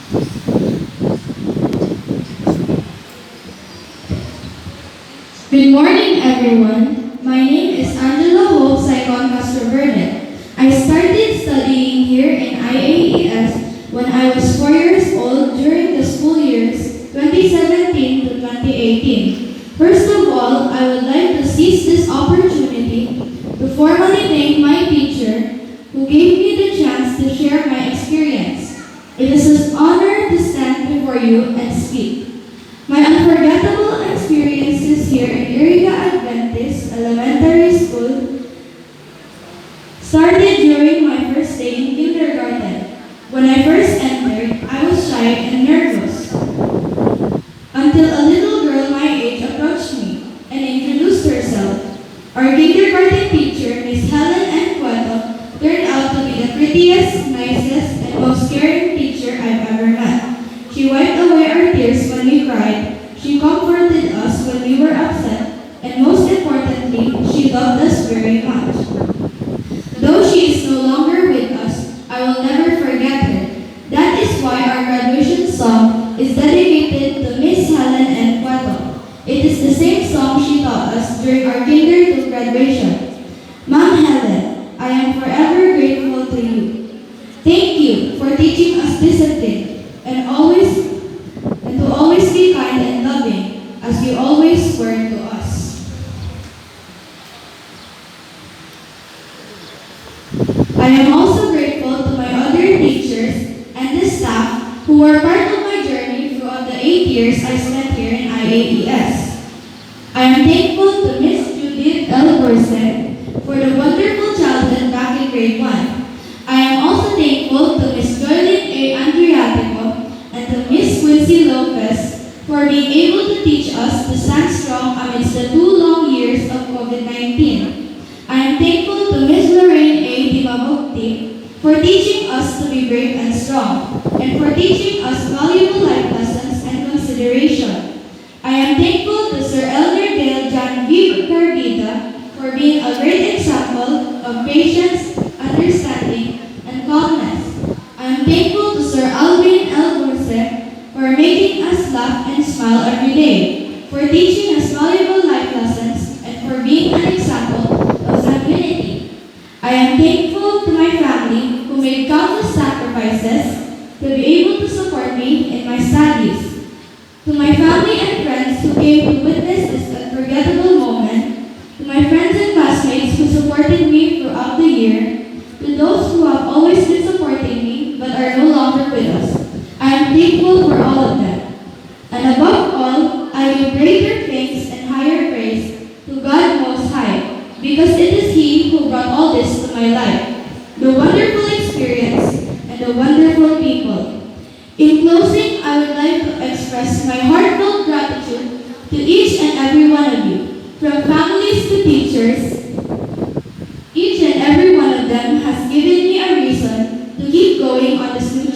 Good morning, everyone. My name is Angela Hope Saicon Castroverde. I started studying here in IAES when I was 4 years old during the school years 2017 to 2018. First of all, I would like to seize this opportunity to formally thank my teacher who gave me the chance to share my experience. It is an honor to stand before you and speak. My unforgettable experiences here in Iriga Adventist Elementary School started during my first day in kindergarten. When I first entered, I was shy and nervous until a little girl my age approached me and introduced herself. Our kindergarten teacher, Miss Helen N. Cueto, turned out to be the prettiest, nicest, and most caring teacher I've ever met. She wiped away our tears when we cried, she comforted us when we were upset, and most importantly, she loved us very much. Though she is no longer with us, I will never forget her. That is why our graduation song is dedicated to Miss Helen N. Cueto. It is the same song she taught us during our kinder to graduation. Ma'am Helen, I am forever grateful to you. Thank you for teaching us discipline and to always be kind and loving as you always were to us. I am also grateful to my other teachers and the staff who were part of my journey throughout the 8 years I spent here in IAES. I am thankful to Miss Judith L. Borset for the wonderful childhood back in grade 1. I am also thankful to Miss Joylyn A. Andriatico and to Miss Quincy Lopez for being able to teach us to stand strong amidst the 2 long years of COVID-19. I am thankful to Miss Lorraine A. Dimabukti for teaching us to be brave and strong, and for teaching us valuable life lessons and consideration. I am thankful to Sir Elder Dale John V. Carvida for being a great example of patience, understanding, and calmness. I am thankful to Sir Alvin L. Burse for making us laugh and smile every day, for teaching us valuable life lessons, and for being an example of sanguinity. I am thankful to my family who made countless sacrifices to be able to support me in my studies. To my family and friends who came to witness this unforgettable moment, to my friends and classmates who supported me throughout the year, to those who have always been supporting me but are no longer with us, I am thankful for all of them. And above all, I give greater thanks and higher praise to God Most High, because it is He who brought all this to my life, the wonderful experience and the wonderful people. In closing, I would like to express my heartfelt gratitude to each and every one of you, from families to teachers. Each and every one of them has given me a reason to keep going on this new